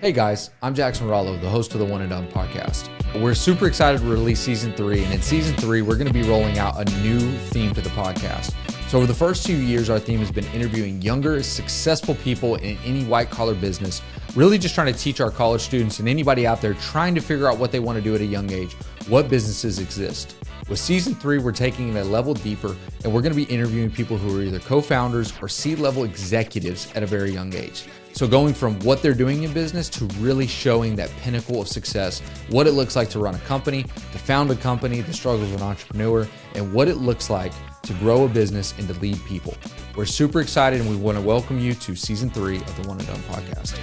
Hey guys, I'm Jackson Rollo, the host of the One and Done podcast. We're super excited to release season 3, and in season 3, we're going to be rolling out a new theme to the podcast. So over the first 2 years, our theme has been interviewing younger, successful people in any white-collar business, really just trying to teach our college students and anybody out there trying to figure out what they want to do at a young age, what businesses exist. With season 3, we're taking it a level deeper, and we're going to be interviewing people who are either co-founders or C-level executives at a very young age. So going from what they're doing in business to really showing that pinnacle of success, what it looks like to run a company, to found a company, the struggles of an entrepreneur, and what it looks like to grow a business and to lead people. We're super excited, and we want to welcome you to season 3 of the One and Done podcast.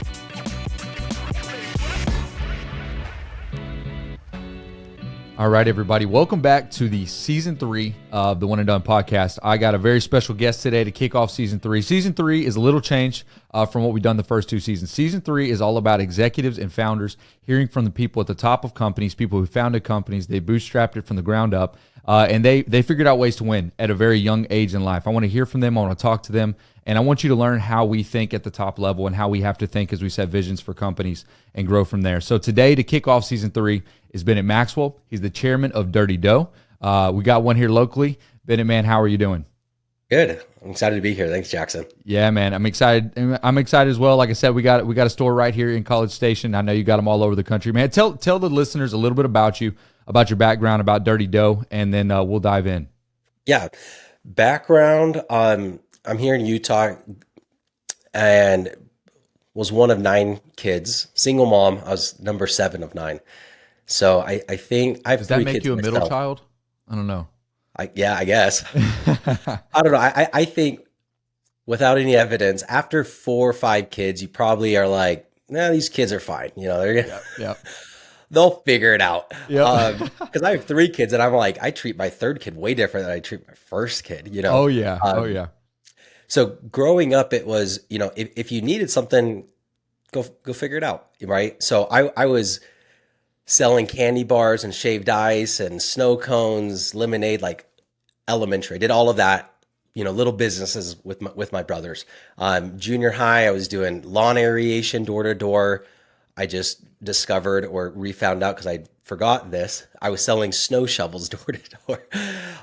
All right, everybody. Welcome back to the season 3 of the One and Done podcast. I got a very special guest today to kick off season 3. Season 3 is a little change from what we've done the first 2 seasons. Season 3 is all about executives and founders, hearing from the people at the top of companies, people who founded companies. They bootstrapped it from the ground up, and they figured out ways to win at a very young age in life. I want to hear from them. I want to talk to them. And I want you to learn how we think at the top level and how we have to think as we set visions for companies and grow from there. So today, to kick off season 3, is Bennett Maxwell. He's the chairman of Dirty Dough. We got one here locally. Bennett, man, how are you doing? Good. I'm excited to be here. Thanks, Jackson. Yeah, man, I'm excited. I'm excited as well. Like I said, we got a store right here in College Station. I know you got them all over the country, man. Tell the listeners a little bit about you, about your background, about Dirty Dough, and then we'll dive in. Yeah, background. I'm here in Utah and was one of 9 kids. Single mom. I was number 7 of 9. So I think I have 3 kids. Does that make you a myself. middle child? I don't know. I guess. I don't know. I think without any evidence, after 4 or 5 kids, you probably are like, nah, these kids are fine. You know, they'll figure it out. Because I have 3 kids, and I'm like, I treat my 3rd kid way different than I treat my first kid. You know? Oh yeah. So growing up, it was, you know, if you needed something, go figure it out, right? So I was selling candy bars and shaved ice and snow cones, lemonade, like elementary. I did all of that, you know, little businesses with my brothers. Junior high, I was doing lawn aeration door to door. I just discovered or refound out because I forgot this. I was selling snow shovels door to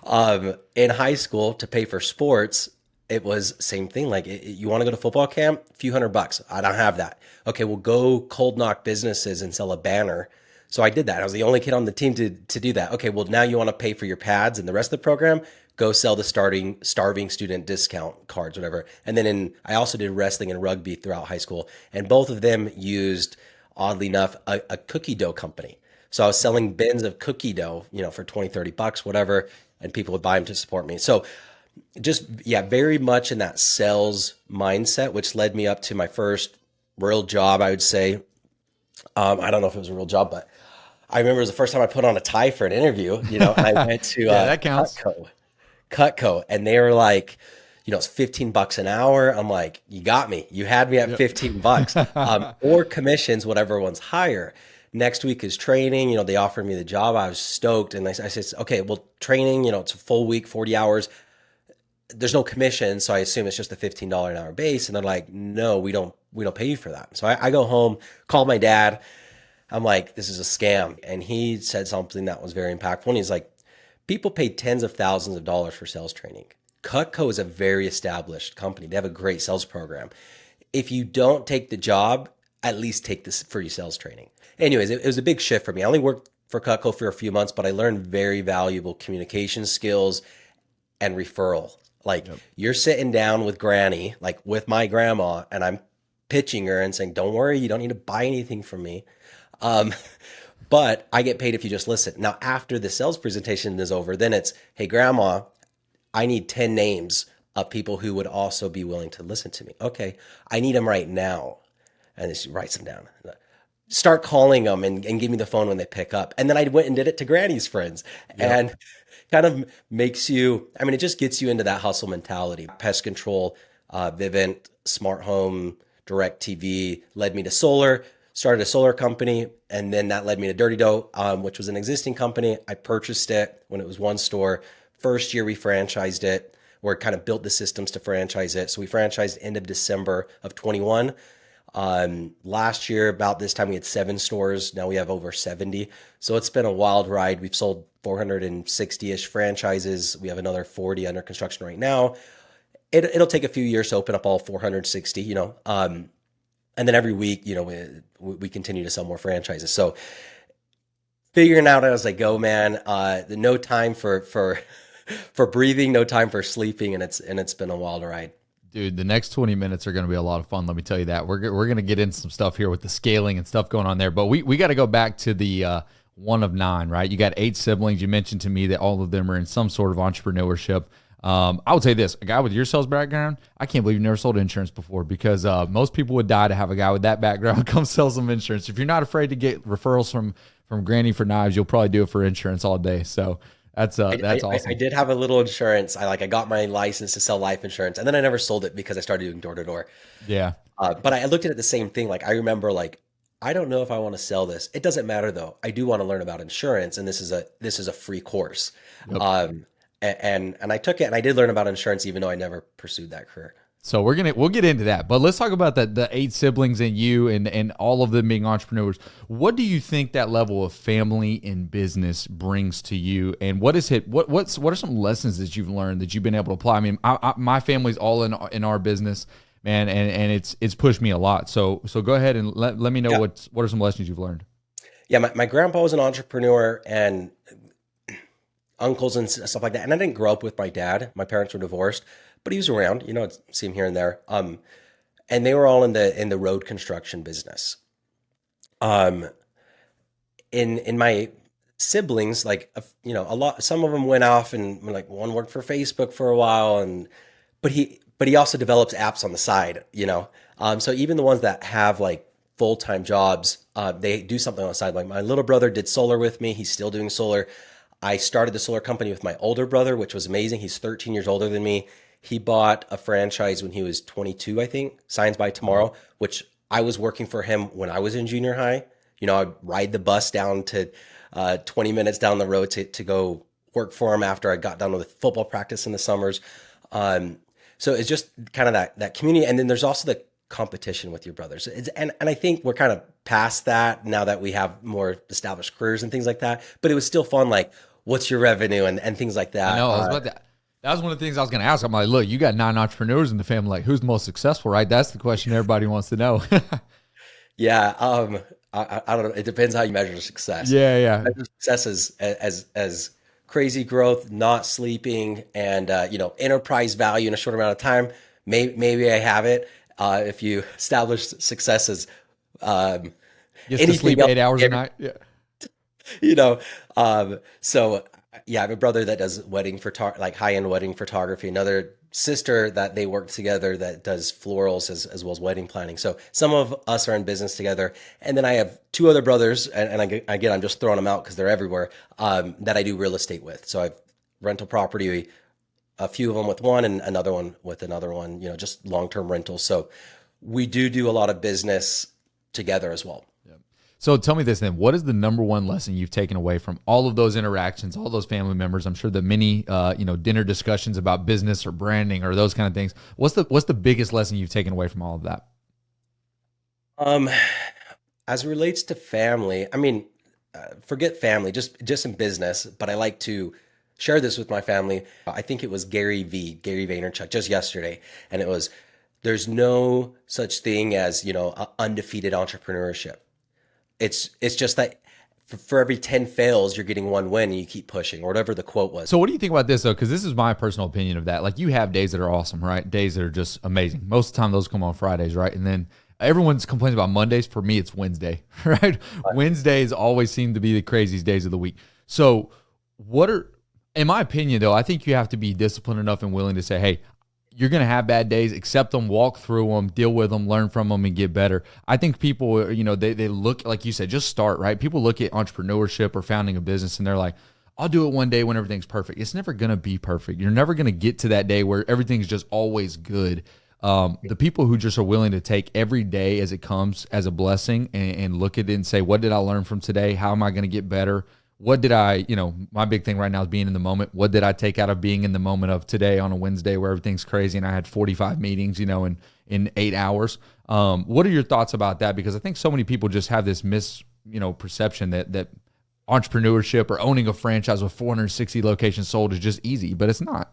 door. In high school, to pay for sports, it was same thing. Like, you want to go to football camp? A few $100. I don't have that. Okay, we'll go cold knock businesses and sell a banner. So I did that. I was the only kid on the team to do that. Okay, well, now you want to pay for your pads and the rest of the program? Go sell the starving student discount cards, whatever. And then I also did wrestling and rugby throughout high school. And both of them used, oddly enough, a cookie dough company. So I was selling bins of cookie dough, you know, for $20, $30, whatever, and people would buy them to support me. So just, yeah, very much in that sales mindset, which led me up to my first real job, I would say. I don't know if it was a real job, but I remember it was the first time I put on a tie for an interview, you know, and I went to that counts. Cutco, and they were like, you know, it's $15 an hour. I'm like, you got me. You had me at $15, or commissions, whatever one's higher. Next week is training. You know, they offered me the job. I was stoked. And I said, okay, well, training, you know, it's a full week, 40 hours. There's no commission. So I assume it's just a $15 an hour base. And they're like, no, we don't pay you for that. So I go home, call my dad. I'm like, this is a scam. And he said something that was very impactful. And he's like, people pay tens of thousands of dollars for sales training. Cutco is a very established company. They have a great sales program. If you don't take the job, at least take this free sales training. Anyways, it was a big shift for me. I only worked for Cutco for a few months, but I learned very valuable communication skills and referral. Like, you're sitting down with Granny, like with my grandma, and I'm pitching her and saying, don't worry, you don't need to buy anything from me. But I get paid if you just listen. Now, after the sales presentation is over, then it's, hey, grandma, I need 10 names of people who would also be willing to listen to me. Okay, I need them right now. And then she writes them down. Start calling them and give me the phone when they pick up. And then I went and did it to Granny's friends. And kind of makes you, I mean, it just gets you into that hustle mentality. Pest control, Vivint, Smart Home, Direct TV led me to solar. Started a solar company, and then that led me to Dirty Dough, which was an existing company. I purchased it when it was one store. First year we franchised it, or kind of built the systems to franchise it. So we franchised end of December of 21. Last year, about this time, we had 7 stores. Now we have over 70. So it's been a wild ride. We've sold 460-ish franchises. We have another 40 under construction right now. It'll take a few years to open up all 460, and then every week, we continue to sell more franchises. So figuring out as I go, man, no time for for breathing, no time for sleeping, and it's been a wild ride. Dude, the next 20 minutes are going to be a lot of fun. Let me tell you that. We're going to get into some stuff here with the scaling and stuff going on there. But we got to go back to the one of 9, right? You got 8 siblings. You mentioned to me that all of them are in some sort of entrepreneurship. I would say this, a guy with your sales background, I can't believe you never sold insurance before, because most people would die to have a guy with that background come sell some insurance. If you're not afraid to get referrals from Granny for knives, you'll probably do it for insurance all day. So that's awesome. I did have a little insurance. I got my license to sell life insurance, and then I never sold it because I started doing door to door. Yeah. But I looked at it the same thing. Like I remember, I don't know if I want to sell this. It doesn't matter though. I do want to learn about insurance, and this is a free course. Yep. And I took it, and I did learn about insurance, even though I never pursued that career. So we'll get into that, but let's talk about the 8 siblings and you and all of them being entrepreneurs. What do you think that level of family and business brings to you, and what are some lessons that you've learned that you've been able to apply? I mean, my family's all in our business, man, and it's pushed me a lot. So go ahead and let me know what are some lessons you've learned. Yeah, my grandpa was an entrepreneur, and uncles and stuff like that. And I didn't grow up with my dad. My parents were divorced, but he was around, I'd see him here and there. And they were all in the road construction business. In my siblings, a lot, some of them went off, and one worked for Facebook for a while, but he also develops apps on the side, So even the ones that have full-time jobs, they do something on the side. Like my little brother did solar with me. He's still doing solar. I started the solar company with my older brother, which was amazing. He's 13 years older than me. He bought a franchise when he was 22, I think, Signs by Tomorrow, which I was working for him when I was in junior high. I'd ride the bus down to 20 minutes down the road to go work for him after I got done with football practice in the summers. So it's just kind of that community. And then there's also the competition with your brothers. And I think we're kind of past that now that we have more established careers and things like that. But it was still fun, what's your revenue and things like that. I know. I was about that. That was one of the things I was going to ask. I'm like, look, you got 9 entrepreneurs in the family. Who's the most successful, right? That's the question everybody wants to know. Yeah. I don't know. It depends how you measure success. Yeah. Success is as crazy growth, not sleeping, and enterprise value in a short amount of time. Maybe I have it. If you establish success as Gets to sleep 8 hours a night. Yeah. So yeah, I have a brother that does high-end wedding photography. Another sister that they work together that does florals as well as wedding planning. So some of us are in business together. And then I have 2 other brothers, and again, I'm just throwing them out because they're everywhere, that I do real estate with. So I've rental property, a few of them with one and another one with another one, just long-term rentals. So we do a lot of business together as well. So tell me this then, what is the number one lesson you've taken away from all of those interactions, all those family members? I'm sure the many, dinner discussions about business or branding or those kind of things. What's the biggest lesson you've taken away from all of that? As it relates to family, I mean, forget family, just in business, but I like to share this with my family. I think it was Gary Vaynerchuk just yesterday. And it was, there's no such thing as, undefeated entrepreneurship. It's just that for every 10 fails, you're getting 1 win, and you keep pushing, or whatever the quote was. So what do you think about this, though? Because this is my personal opinion of that. You have days that are awesome, right? Days that are just amazing. Most of the time, those come on Fridays, right? And then everyone's complaining about Mondays. For me, it's Wednesday, right? Wednesdays always seem to be the craziest days of the week. So in my opinion, though, I think you have to be disciplined enough and willing to say, hey, you're going to have bad days, accept them, walk through them, deal with them, learn from them, and get better. I think people, they look, like you said, just start, right? People look at entrepreneurship or founding a business and they're like, I'll do it one day when everything's perfect. It's never going to be perfect. You're never going to get to that day where everything's just always good. The people who just are willing to take every day as it comes as a blessing and look at it and say, what did I learn from today? How am I going to get better? What did I, my big thing right now is being in the moment. What did I take out of being in the moment of today on a Wednesday where everything's crazy and I had 45 meetings, in 8 hours? What are your thoughts about that? Because I think so many people just have this perception that entrepreneurship or owning a franchise with 460 locations sold is just easy, but it's not.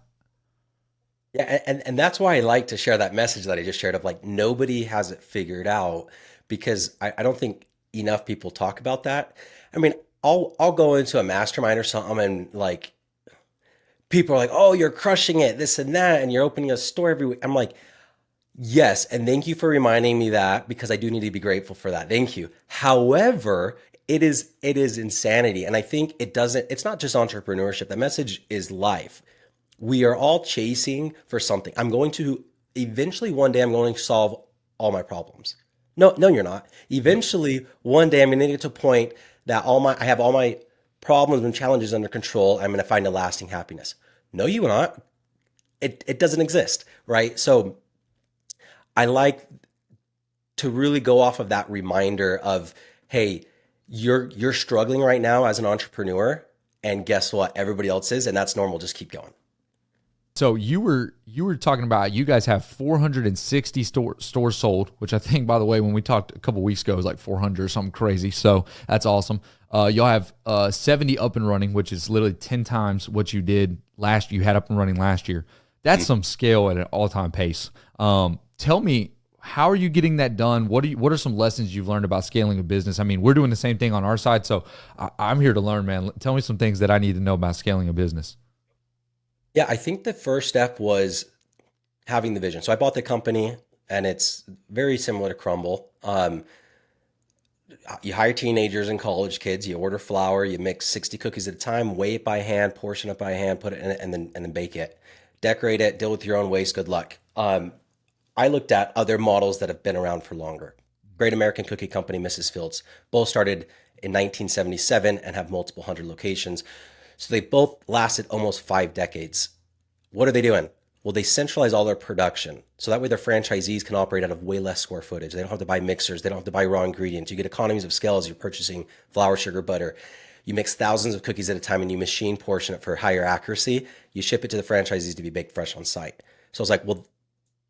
Yeah, and that's why I like to share that message that I just shared of like nobody has it figured out because I don't think enough people talk about that. I mean, I'll go into a mastermind or something and like people are like, "Oh, you're crushing it, this and that, and you're opening a store every week." I'm like, "Yes, and thank you for reminding me that because I do need to be grateful for that. Thank you." However, it is insanity, and I think it's not just entrepreneurship. The message is life. We are all chasing for something. I'm going to eventually one day I'm going to solve all my problems. No, no, you're not. Eventually, one day I'm going to get to a point that I have all my problems and challenges under control. I'm going to find a lasting happiness. No, you are not. It doesn't exist, right? So I like to really go off of that reminder of, hey, you're struggling right now as an entrepreneur, and guess what? Everybody else is, and that's normal. Just keep going. So you were talking about you guys have 460 stores sold, which I think, by the way, when we talked a couple weeks ago, it was like 400 or something crazy. So that's awesome. Y'all have 70 up and running, which is literally 10 times what you had up and running last year. That's some scale at an all-time pace. Tell me, how are you getting that done? What are some lessons you've learned about scaling a business? I mean, we're doing the same thing on our side, so I'm here to learn, man. Tell me some things that I need to know about scaling a business. Yeah, I think the first step was having the vision. So I bought the company, and it's very similar to Crumble. You hire teenagers and college kids. You order flour. You mix 60 cookies at a time. Weigh it by hand. Portion it by hand. Put it in it, and then bake it. Decorate it. Deal with your own waste. Good luck. I looked at other models that have been around for longer. Great American Cookie Company, Mrs. Fields, both started in 1977 and have multiple hundred locations. So they both lasted almost 5 decades. What are they doing? Well, they centralize all their production. So that way their franchisees can operate out of way less square footage. They don't have to buy mixers. They don't have to buy raw ingredients. You get economies of scale as you're purchasing flour, sugar, butter. You mix thousands of cookies at a time and you machine portion it for higher accuracy. You ship it to the franchisees to be baked fresh on site. So I was like, well,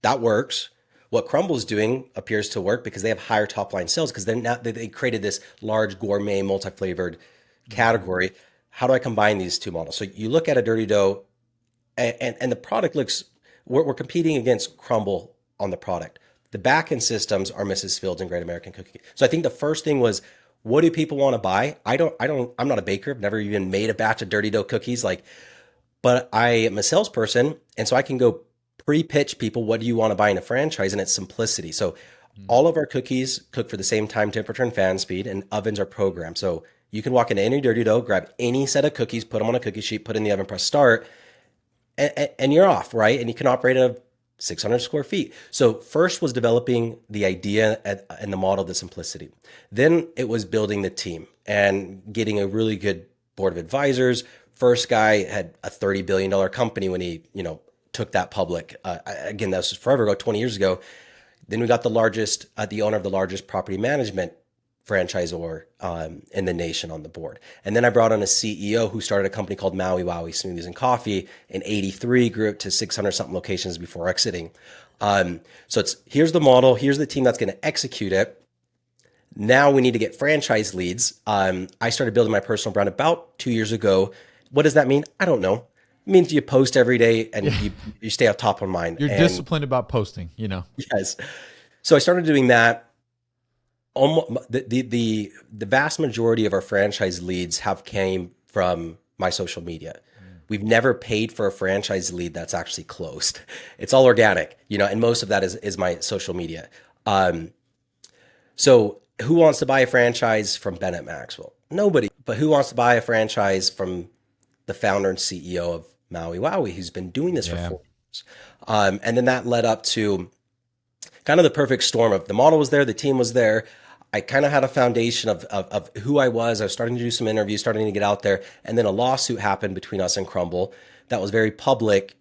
that works. What Crumble's doing appears to work because they have higher top line sales because they created this large gourmet multi-flavored category. How do I combine these two models? So you look at a dirty dough and the product looks, we're competing against Crumble on the product. The back end systems are Mrs. Fields and Great American Cookie. So I think the first thing was, what do people want to buy? I'm not a baker. I've never even made a batch of dirty dough cookies. But I am a salesperson. And so I can go pre-pitch people, what do you want to buy in a franchise? And it's simplicity. So all of our cookies cook for the same time, temperature, and fan speed, and ovens are programmed. So you can walk into any dirty dough, grab any set of cookies, put them on a cookie sheet, put in the oven, press start, and you're off, right? And you can operate at 600 square feet. So first was developing the idea and the model, the simplicity. Then it was building the team and getting a really good board of advisors. First guy had a $30 billion company when he, took that public. Again, that was forever ago, 20 years ago. Then we got the owner of the largest property management franchisor in the nation on the board. And then I brought on a CEO who started a company called Maui Wowie Smoothies and Coffee in '83, grew it to 600 something locations before exiting. So here's the model, here's the team that's going to execute it. Now we need to get franchise leads. I started building my personal brand about 2 years ago. What does that mean? I don't know. It means you post every day and you stay up top of mind. You're disciplined about posting, Yes. So I started doing that. Almost the vast majority of our franchise leads have came from my social media. We've never paid for a franchise lead that's actually closed. It's all organic, and most of that is my social media. So who wants to buy a franchise from Bennett Maxwell? Nobody. But who wants to buy a franchise from the founder and CEO of Maui Wowie, who's been doing this for 4 years? And then that led up to kind of the perfect storm of the model was there, the team was there. I kind of had a foundation of who I was. I was starting to do some interviews, starting to get out there. And then a lawsuit happened between us and Crumble that was very public.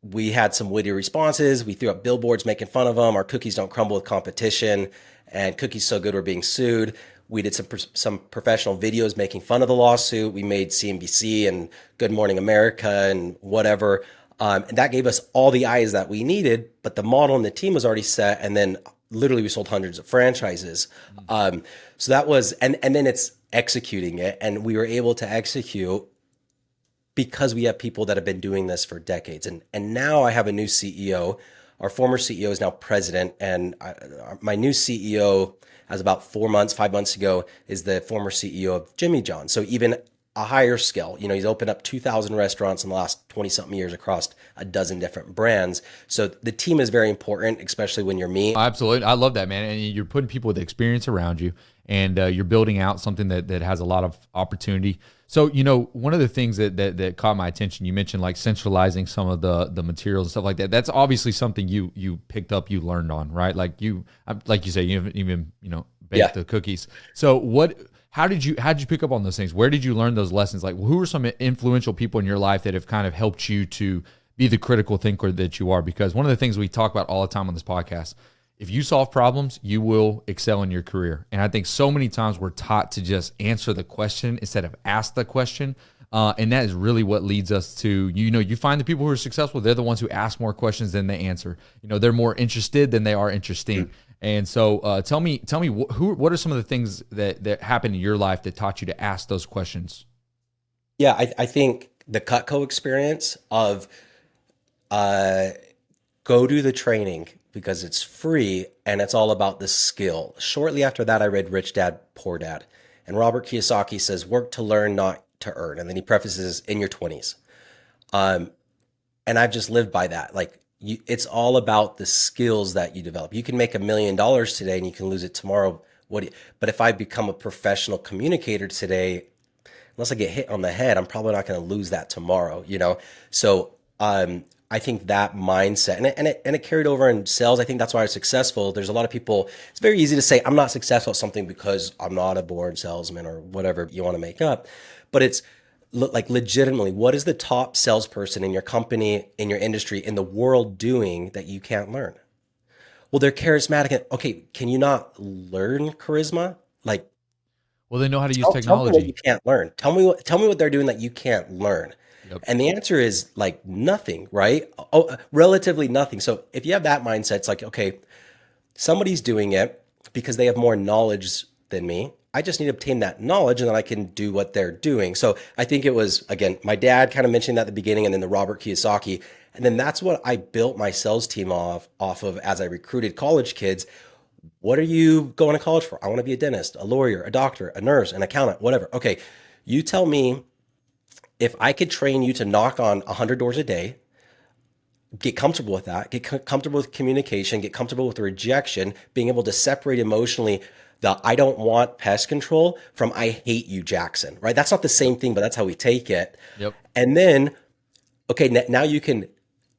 We had some witty responses. We threw up billboards making fun of them. Our cookies don't crumble with competition, and cookies so good we're being sued. We did some professional videos making fun of the lawsuit. We made CNBC and Good Morning America and whatever. And that gave us all the eyes that we needed, but the model and the team was already set. And then literally we sold hundreds of franchises. So that was, and then it's executing it. And we were able to execute because we have people that have been doing this for decades. And now I have a new CEO. Our former CEO is now president, and my new CEO, as about 5 months ago, is the former CEO of Jimmy John's. So even a higher scale, he's opened up 2,000 restaurants in the last 20 something years across a dozen different brands. So the team is very important, especially when you're me. Absolutely. I love that, man. And you're putting people with experience around you, and you're building out something that has a lot of opportunity. So, one of the things that caught my attention, you mentioned like centralizing some of the materials and stuff like that. That's obviously something you picked up, you learned on, right? Like you say, you haven't even, baked the cookies. So how did you pick up on those things? Where did you learn those lessons? Like, who are some influential people in your life that have kind of helped you to be the critical thinker that you are? Because one of the things we talk about all the time on this podcast, if you solve problems, you will excel in your career. And I think so many times we're taught to just answer the question instead of ask the question. And that is really what leads us to, you find the people who are successful, they're the ones who ask more questions than they answer. They're more interested than they are interesting. And so tell me, what are some of the things that happened in your life that taught you to ask those questions? Yeah, I think the Cutco experience of go do the training because it's free and it's all about the skill. Shortly after that, I read Rich Dad, Poor Dad. And Robert Kiyosaki says, work to learn, not to earn. And then he prefaces in your 20s. And I've just lived by that. Like, it's all about the skills that you develop. You can make $1 million today and you can lose it tomorrow. But if I become a professional communicator today, unless I get hit on the head, I'm probably not going to lose that tomorrow, So I think that mindset, and it carried over in sales. I think that's why I was successful. There's a lot of people, it's very easy to say, I'm not successful at something because I'm not a born salesman or whatever you want to make up. But it's like legitimately, what is the top salesperson in your company, in your industry, in the world doing that you can't learn? Well, they're charismatic. Okay, can you not learn charisma? Like, well, they know how to use technology. Tell me what you can't learn. Tell me what they're doing that you can't learn. Yep. And the answer is like nothing, right? Relatively nothing. So if you have that mindset, it's like, okay, somebody's doing it because they have more knowledge than me. I just need to obtain that knowledge and then I can do what they're doing. So I think it was, again, my dad kind of mentioned that at the beginning, and then the Robert Kiyosaki. And then that's what I built my sales team off of as I recruited college kids. What are you going to college for? I want to be a dentist, a lawyer, a doctor, a nurse, an accountant, whatever. Okay, you tell me if I could train you to knock on 100 doors a day, get comfortable with that, get comfortable with communication, get comfortable with rejection, being able to separate emotionally the I don't want pest control from I hate you, Jackson, right? That's not the same thing, but that's how we take it. Yep. And then, okay, now you can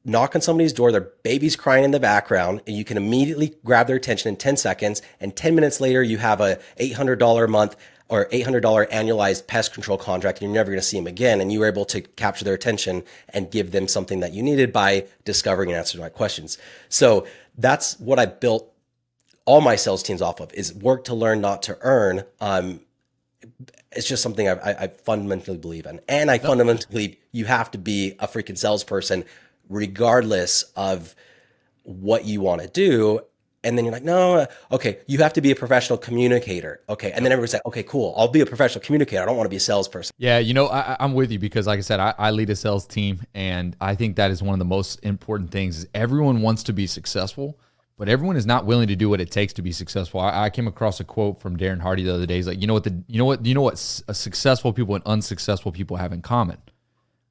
knock on somebody's door, their baby's crying in the background, and you can immediately grab their attention in 10 seconds. And 10 minutes later, you have a $800 a month or $800 annualized pest control contract, and you're never going to see them again. And you were able to capture their attention and give them something that you needed by discovering and answering my questions. So that's what I built all my sales teams off of, is work to learn, not to earn. It's just something I fundamentally believe in. And I fundamentally believe you have to be a freaking salesperson regardless of what you want to do. And then you're like, no, okay, you have to be a professional communicator. Okay. And then everybody's like, okay, cool. I'll be a professional communicator. I don't want to be a salesperson. Yeah. I'm with you because like I said, I lead a sales team, and I think that is one of the most important things is everyone wants to be successful, but everyone is not willing to do what it takes to be successful. I came across a quote from Darren Hardy the other day. He's like, you know what successful people and unsuccessful people have in common?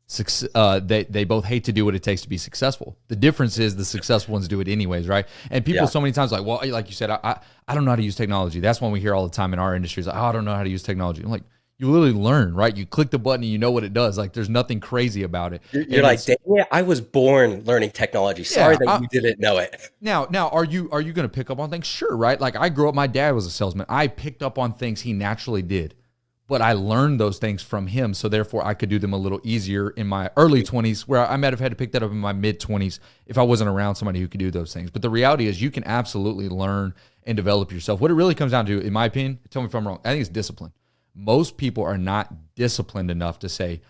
They both hate to do what it takes to be successful. The difference is the successful ones do it anyways, right? And people so many times like, well, like you said, I don't know how to use technology. That's one we hear all the time in our industry. Is like, oh, I don't know how to use technology. I'm like, you literally learn, right? You click the button and you know what it does. Like, there's nothing crazy about it. You're like, dang it, I was born learning technology. Sorry that you didn't know it. Now, are you going to pick up on things? Sure, right? Like, I grew up, my dad was a salesman. I picked up on things he naturally did, but I learned those things from him. So therefore I could do them a little easier in my early 20s, where I might have had to pick that up in my mid 20s if I wasn't around somebody who could do those things. But the reality is you can absolutely learn and develop yourself. What it really comes down to, in my opinion, tell me if I'm wrong, I think it's discipline. Most people are not disciplined enough to say,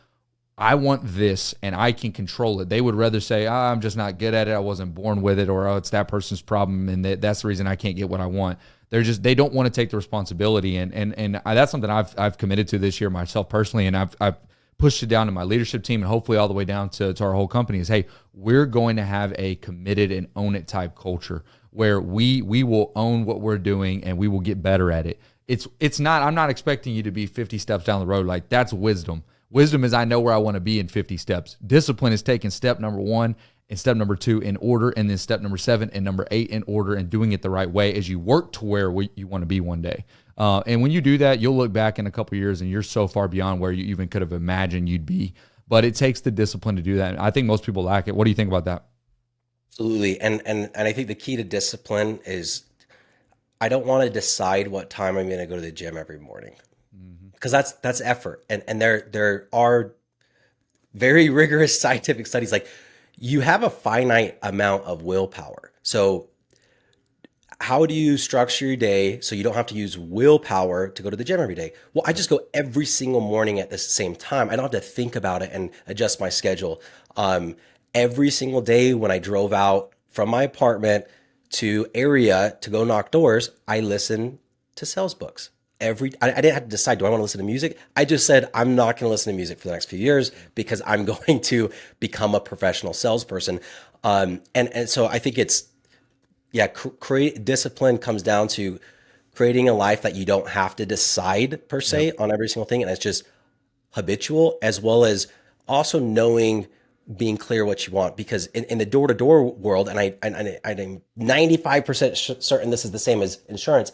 I want this and I can control it. They would rather say, I'm just not good at it. I wasn't born with it, or it's that person's problem and that's the reason I can't get what I want. They don't want to take the responsibility. And that's something I've committed to this year myself personally. And I've pushed it down to my leadership team and hopefully all the way down to our whole company is, hey, we're going to have a committed and own it type culture where we will own what we're doing and we will get better at it. I'm not expecting you to be 50 steps down the road. Like, that's wisdom. Wisdom is I know where I want to be in 50 steps. Discipline is taking step number 1 and step number 2 in order, and then step number 7 and number 8 in order, and doing it the right way as you work to where you want to be one day. And when you do that, you'll look back in a couple of years and you're so far beyond where you even could have imagined you'd be. But it takes the discipline to do that. And I think most people lack it. What do you think about that? Absolutely. And I think the key to discipline is I don't want to decide what time I'm going to go to the gym every morning, because that's effort. And there are very rigorous scientific studies. Like, you have a finite amount of willpower. So how do you structure your day so you don't have to use willpower to go to the gym every day? Well, I just go every single morning at the same time. I don't have to think about it and adjust my schedule. Every single day when I drove out from my apartment to area to go knock doors, I listen to sales books. I didn't have to decide, do I want to listen to music? I just said, I'm not going to listen to music for the next few years because I'm going to become a professional salesperson. And so I think create discipline comes down to creating a life that you don't have to decide per se on every single thing. And it's just habitual, as well as also knowing, being clear what you want. Because in the door-to-door world, and I'm 95% certain this is the same as insurance,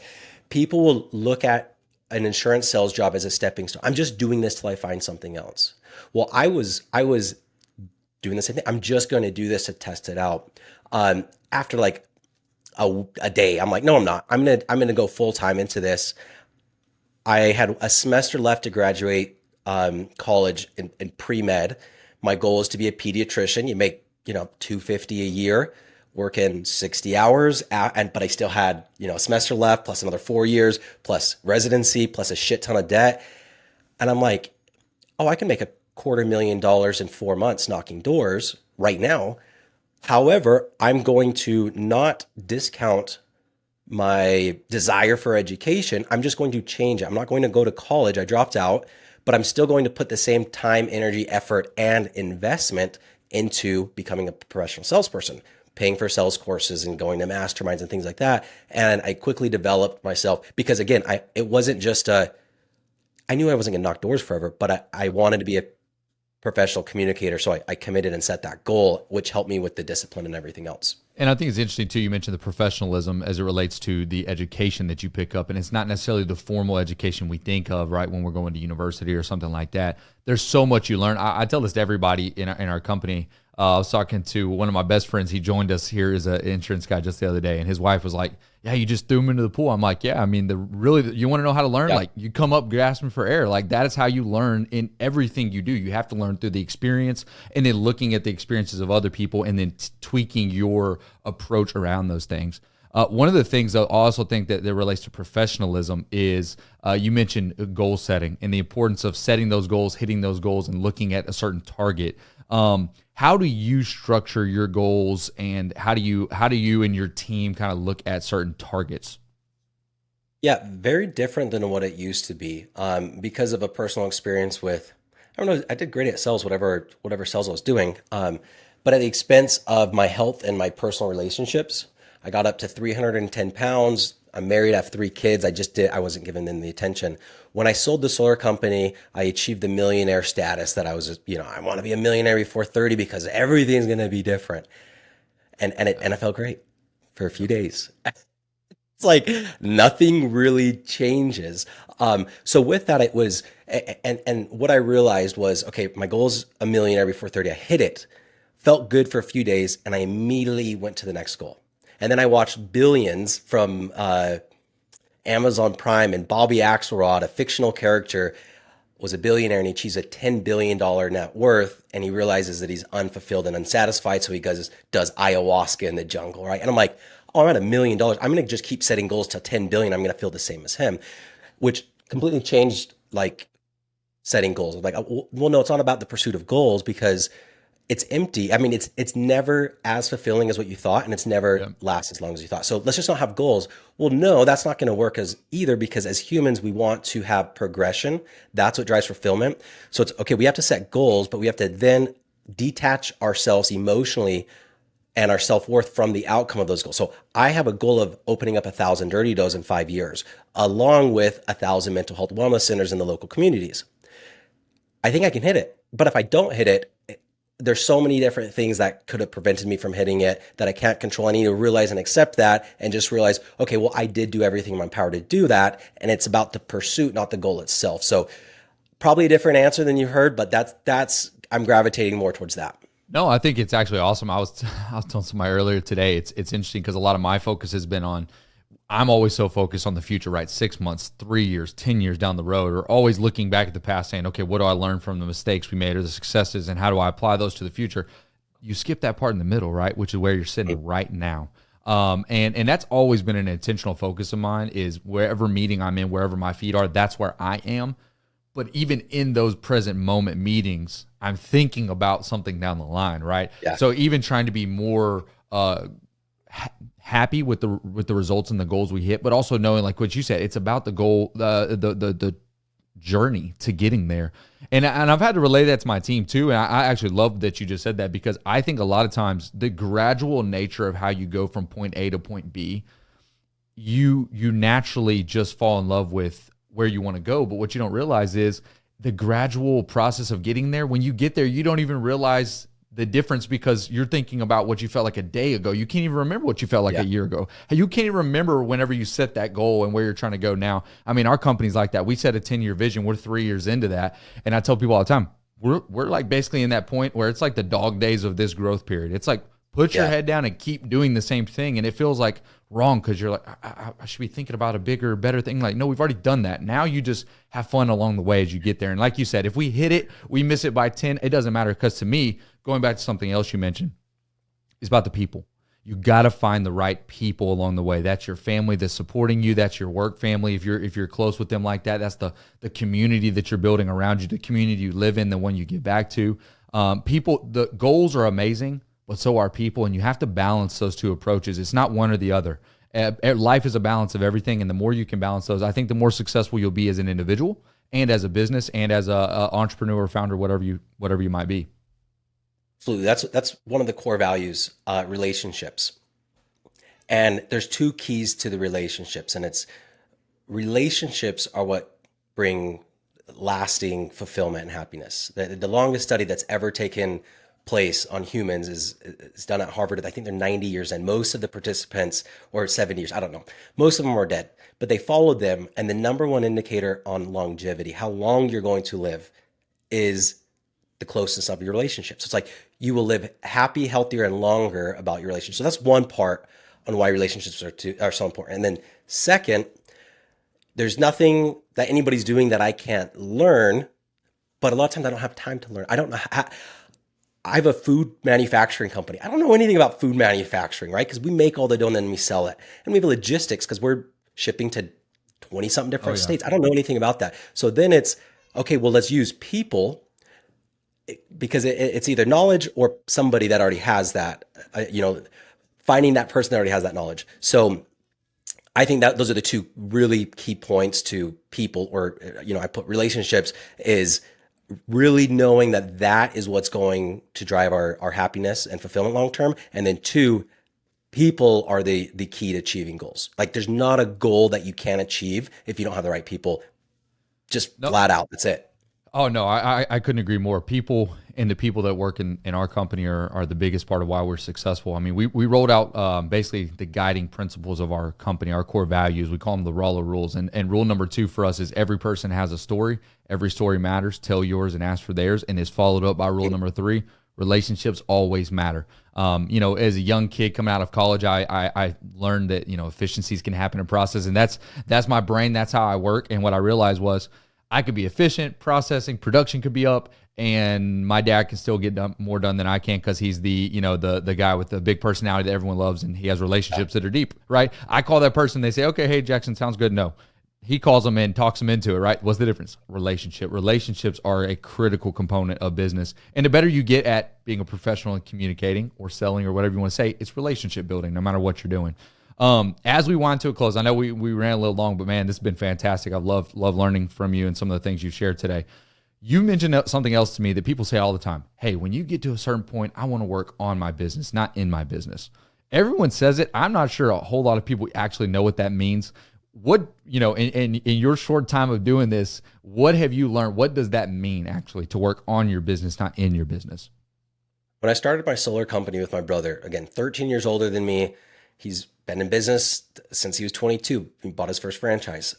people will look at an insurance sales job as a stepping stone. I'm just doing this till I find something else. Well, I was doing the same thing. I'm just going to do this to test it out. After like a day, I'm like, no, I'm not. I'm gonna go full time into this. I had a semester left to graduate college in pre-med. My goal is to be a pediatrician. You make $250 a year, working 60 hours, but I still had a semester left, plus another 4 years, plus residency, plus a shit ton of debt. And I'm like, oh, I can make $250,000 in 4 months knocking doors right now. However, I'm going to not discount my desire for education. I'm just going to change it. I'm not going to go to college. I dropped out, but I'm still going to put the same time, energy, effort, and investment into becoming a professional salesperson, paying for sales courses and going to masterminds and things like that. And I quickly developed myself because, again, it wasn't just I knew I wasn't going to knock doors forever, but I wanted to be a professional communicator. So I committed and set that goal, which helped me with the discipline and everything else. And I think it's interesting too, you mentioned the professionalism as it relates to the education that you pick up. And it's not necessarily the formal education we think of, right, when we're going to university or something like that. There's so much you learn. I tell this to everybody in our company. I was talking to one of my best friends. He joined us here as an insurance guy just the other day. And his wife was like, yeah, you just threw him into the pool. I'm like, yeah, I mean, you want to know how to learn? Yeah. Like, you come up gasping for air. Like, that is how you learn in everything you do. You have to learn through the experience and then looking at the experiences of other people and then tweaking your approach around those things. One of the things I also think that relates to professionalism is you mentioned goal setting and the importance of setting those goals, hitting those goals, and looking at a certain target. How do you structure your goals, and how do you and your team kind of look at certain targets? Yeah, very different than what it used to be, because of a personal experience with, I don't know, I did great at sales, whatever sales I was doing, but at the expense of my health and my personal relationships. I got up to 310 pounds. I'm married, I have 3 kids. I wasn't giving them the attention. When I sold the solar company, I achieved the millionaire status that I was, I want to be a millionaire before 30 because everything's going to be different. And I felt great for a few days. It's like nothing really changes. So with that, it was, and what I realized was, okay, my goal is a millionaire before 30. I hit it, felt good for a few days, and I immediately went to the next goal. And then I watched Billions from Amazon Prime, and Bobby Axelrod, a fictional character, was a billionaire and he achieves a $10 billion net worth, and he realizes that he's unfulfilled and unsatisfied. So he does ayahuasca in the jungle, right? And I'm like, oh, I'm at $1 million. I'm going to just keep setting goals to 10 billion. I'm going to feel the same as him, which completely changed like setting goals. Like, well, no, it's not about the pursuit of goals because it's empty. I mean, it's never as fulfilling as what you thought, and it's never lasts as long as you thought. So let's just not have goals. Well, no, that's not going to work as either, because as humans, we want to have progression. That's what drives fulfillment. So it's okay. We have to set goals, but we have to then detach ourselves emotionally and our self-worth from the outcome of those goals. So I have a goal of opening up 1,000 Dirty Does in 5 years, along with 1,000 mental health wellness centers in the local communities. I think I can hit it, but if I don't hit it, there's so many different things that could have prevented me from hitting it that I can't control. I need to realize and accept that, and just realize, okay, well, I did do everything in my power to do that. And it's about the pursuit, not the goal itself. So probably a different answer than you heard, but that's I'm gravitating more towards that. No, I think it's actually awesome. I was telling somebody earlier today, it's interesting because a lot of my focus has been on, I'm always so focused on the future, right? 6 months, 3 years, 10 years down the road, or always looking back at the past saying, okay, what do I learn from the mistakes we made or the successes, and how do I apply those to the future? You skip that part in the middle, right? Which is where you're sitting right now. And that's always been an intentional focus of mine, is wherever meeting I'm in, wherever my feet are, that's where I am. But even in those present moment meetings, I'm thinking about something down the line, right? Yeah. So even trying to be more happy with the results and the goals we hit, but also knowing, like what you said, it's about the goal, the journey to getting there. And I've had to relay that to my team too. And I actually love that you just said that, because I think a lot of times the gradual nature of how you go from point A to point B, you naturally just fall in love with where you want to go. But what you don't realize is the gradual process of getting there. When you get there, you don't even realize the difference, because you're thinking about what you felt like a day ago. You can't even remember what you felt like a year ago. You can't even remember whenever you set that goal and where you're trying to go now. I mean, our company's like that. We set a 10-year vision. We're 3 years into that. And I tell people all the time, we're like basically in that point where it's like the dog days of this growth period. It's like, put your head down and keep doing the same thing. And it feels like wrong because you're like, I should be thinking about a bigger, better thing. Like, no, we've already done that. Now you just have fun along the way as you get there. And like you said, if we hit it, we miss it by 10, it doesn't matter. Because to me, going back to something else you mentioned, is about the people. You got to find the right people along the way. That's your family that's supporting you. That's your work family. If you're close with them like that, that's the community that you're building around you, the community you live in, the one you give back to. People, the goals are amazing, but so are people, and you have to balance those two approaches. It's not one or the other. Life is a balance of everything, and the more you can balance those, I think the more successful you'll be as an individual and as a business and as a entrepreneur, founder, whatever you might be. Absolutely. That's one of the core values, relationships. And there's two keys to the relationships, and it's relationships are what bring lasting fulfillment and happiness. The longest study that's ever taken place on humans is done at Harvard. I think they're 90 years in. Most of the participants, or 70 years, I don't know. Most of them are dead, but they followed them. And the number one indicator on longevity, how long you're going to live, is the closeness of your relationship. So it's like you will live happy, healthier, and longer about your relationship. So that's one part on why relationships are so important. And then second, there's nothing that anybody's doing that I can't learn, but a lot of times I don't have time to learn. I don't know how. I have a food manufacturing company. I don't know anything about food manufacturing, right? Because we make all the dough and then we sell it. And we have logistics because we're shipping to 20-something different states. I don't know anything about that. So then it's, okay, well, let's use people, because it's either knowledge or somebody that already has that, finding that person that already has that knowledge. So I think that those are the two really key points to people, or, I put relationships, is really knowing that is what's going to drive our happiness and fulfillment long term. And then two, people are the key to achieving goals. Like, there's not a goal that you can't achieve if you don't have the right people. Just flat out, that's it. Oh, no, I couldn't agree more. People, and the people that work in our company are the biggest part of why we're successful. I mean, we rolled out basically the guiding principles of our company, our core values. We call them the Rollo rules. And rule number 2 for us is every person has a story. Every story matters. Tell yours and ask for theirs. And is followed up by rule number 3. Relationships always matter. As a young kid coming out of college, I learned that, efficiencies can happen in process. And that's my brain. That's how I work. And what I realized was I could be efficient, processing, production could be up, and my dad can still get more done than I can because he's the guy with the big personality that everyone loves, and he has relationships that are deep, right? I call that person, they say, okay, hey, Jackson, sounds good. No, he calls them in, talks them into it, right? What's the difference? Relationship. Relationships are a critical component of business. And the better you get at being a professional and communicating or selling or whatever you want to say, it's relationship building, no matter what you're doing. As we wind to a close, I know we ran a little long, but man, this has been fantastic. I've loved learning from you and some of the things you've shared today. You mentioned something else to me that people say all the time. Hey, when you get to a certain point, I want to work on my business, not in my business. Everyone says it. I'm not sure a whole lot of people actually know what that means. What, in your short time of doing this, what have you learned? What does that mean actually to work on your business, not in your business? When I started my solar company with my brother, again, 13 years older than me, he's been in business since he was 22. He bought his first franchise.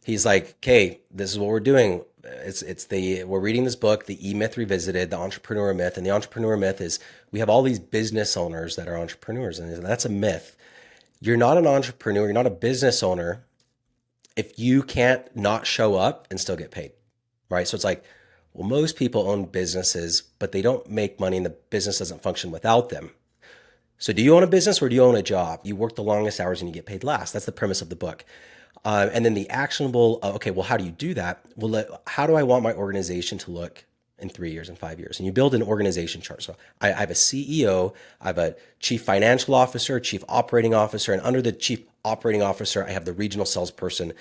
He's like, okay, this is what we're doing. We're reading this book, The E-Myth Revisited, the entrepreneur myth. And the entrepreneur myth is we have all these business owners that are entrepreneurs, and that's a myth. You're not an entrepreneur, you're not a business owner if you can't not show up and still get paid, right? So it's like, well, most people own businesses, but they don't make money and the business doesn't function without them. So do you own a business or do you own a job? You work the longest hours and you get paid last. That's the premise of the book. And then the actionable, okay, well, how do you do that? Well, how do I want my organization to look in 3 years and 5 years? And you build an organization chart. So I have a CEO, I have a chief financial officer, chief operating officer, and under the chief operating officer, I have the regional salesperson,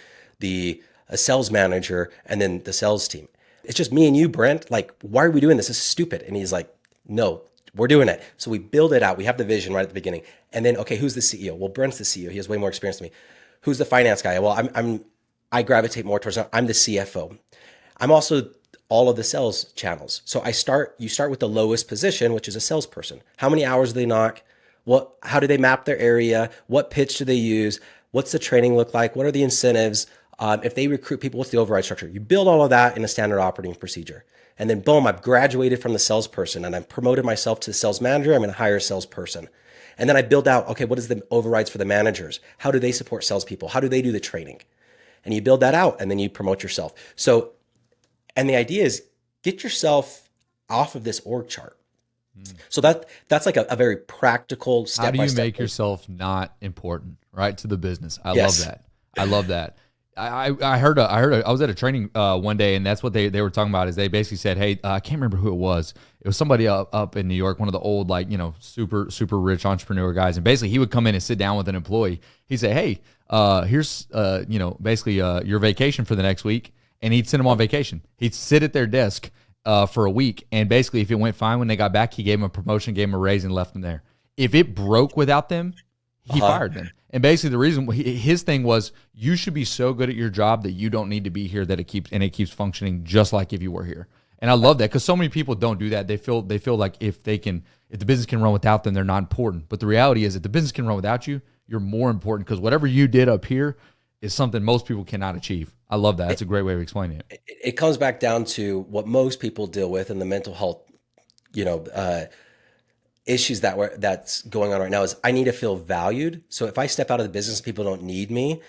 a sales manager, and then the sales team. It's just me and you, Brent. Like, why are we doing this? This is stupid. And he's like, no, we're doing it. So we build it out. We have the vision right at the beginning. And then, okay, who's the CEO? Well, Brent's the CEO. He has way more experience than me. Who's the finance guy? Well, I gravitate more towards, I'm the CFO. I'm also all of the sales channels. So you start with the lowest position, which is a salesperson. How many hours do they knock? How do they map their area? What pitch do they use? What's the training look like? What are the incentives? If they recruit people, what's the override structure? You build all of that in a standard operating procedure. And then boom, I've graduated from the salesperson and I've promoted myself to the sales manager. I'm going to hire a salesperson. And then I build out, okay, what is the overrides for the managers? How do they support salespeople? How do they do the training? And you build that out and then you promote yourself. So, and the idea is get yourself off of this org chart. So that's like a very practical step. How do you make yourself not important, right, to the business? I love that. I love that. I was at a training one day, and that's what they were talking about. Is they basically said, hey, I can't remember who it was. It was somebody up in New York, one of the old, super rich entrepreneur guys. And basically, he would come in and sit down with an employee. He'd say, hey, here's your vacation for the next week, and he'd send them on vacation. He'd sit at their desk for a week, and basically, if it went fine when they got back, he gave them a promotion, gave them a raise, and left them there. If it broke without them, he fired them. And basically the reason his thing was, you should be so good at your job that you don't need to be here, that it keeps functioning just like if you were here. And I love that, because so many people don't do that. They feel like if the business can run without them, they're not important. But the reality is, if the business can run without you, you're more important, because whatever you did up here is something most people cannot achieve. I love that. That's a great way of explaining it. It comes back down to what most people deal with in the mental health, issues that's going on right now is I need to feel valued. So if I step out of the business, people don't need me,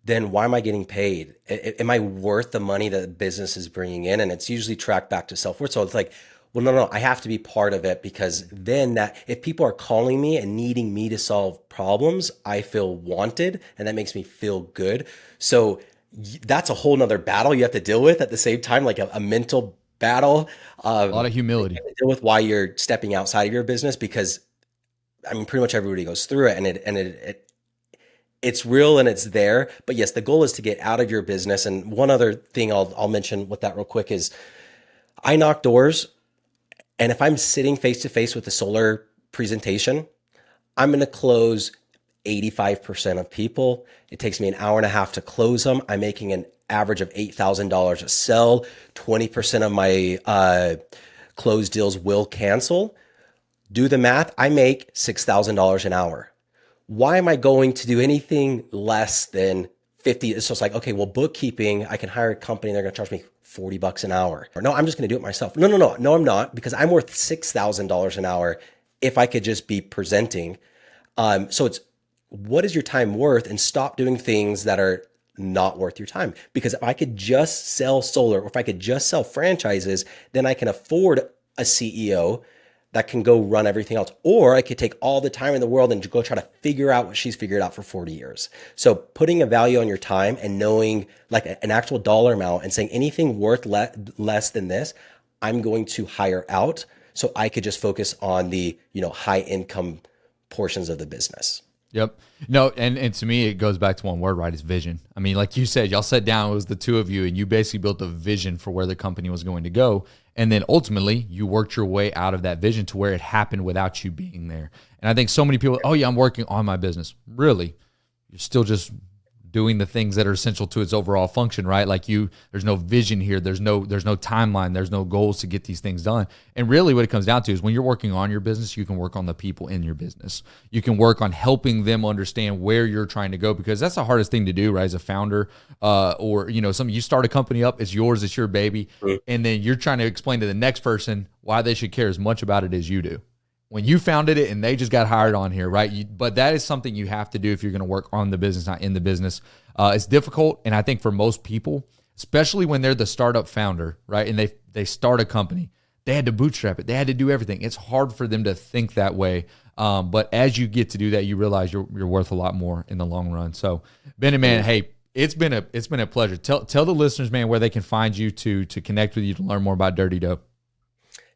then why am I getting paid? Am I worth the money that the business is bringing in? And it's usually tracked back to self-worth. So it's like, well, no, I have to be part of it, because then if people are calling me and needing me to solve problems, I feel wanted, and that makes me feel good. So that's a whole nother battle you have to deal with at the same time, like a mental battle. A lot of humility. Deal with why you're stepping outside of your business, because pretty much everybody goes through it, and it's real and it's there. But yes, the goal is to get out of your business. And one other thing I'll mention with that real quick is I knock doors, and if I'm sitting face to face with a solar presentation, I'm going to close 85% of people. It takes me an hour and a half to close them. I'm making an average of $8,000 a sell. 20% of my closed deals will cancel. Do the math. I make $6,000 an hour. Why am I going to do anything less than 50? It's just like, okay, well, bookkeeping, I can hire a company. They're going to charge me $40 an hour. Or no, I'm just going to do it myself. No, I'm not, because I'm worth $6,000 an hour if I could just be presenting. So it's, what is your time worth, and stop doing things that are not worth your time. Because if I could just sell solar, or if I could just sell franchises, then I can afford a CEO that can go run everything else. Or I could take all the time in the world and go try to figure out what she's figured out for 40 years. So putting a value on your time and knowing like an actual dollar amount and saying anything worth less than this, I'm going to hire out so I could just focus on the, high income portions of the business. Yep. No, and to me, it goes back to one word, right? It's vision. I mean, like you said, y'all sat down, it was the two of you, and you basically built a vision for where the company was going to go. And then ultimately, you worked your way out of that vision to where it happened without you being there. And I think so many people, oh yeah, I'm working on my business. Really? You're still just doing the things that are essential to its overall function, right? Like there's no vision here. There's no timeline. There's no goals to get these things done. And really what it comes down to is when you're working on your business, you can work on the people in your business. You can work on helping them understand where you're trying to go, because that's the hardest thing to do, right? As a founder, or, you start a company up, it's yours, it's your baby. And then you're trying to explain to the next person why they should care as much about it as you do. When you founded it and they just got hired on here, right? But that is something you have to do if you're going to work on the business, not in the business. It's difficult. And I think for most people, especially when they're the startup founder, right? And they start a company, they had to bootstrap it. They had to do everything. It's hard for them to think that way. But as you get to do that, you realize you're worth a lot more in the long run. So Bennett, man, hey, it's been a pleasure. Tell the listeners, man, where they can find you to connect with you, to learn more about Dirty Dough.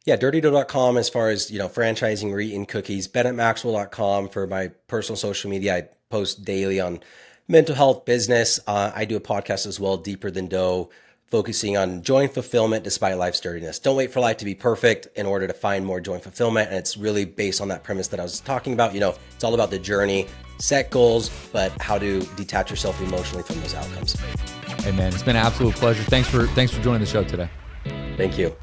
Yeah, dirtydough.com as far as, franchising or eating cookies. BennettMaxwell.com for my personal social media. I post daily on mental health, business. I do a podcast as well, Deeper Than Dough, focusing on joy and fulfillment despite life's dirtiness. Don't wait for life to be perfect in order to find more joy and fulfillment. And it's really based on that premise that I was talking about. It's all about the journey, set goals, but how to detach yourself emotionally from those outcomes. Hey man, it's been an absolute pleasure. Thanks for joining the show today. Thank you.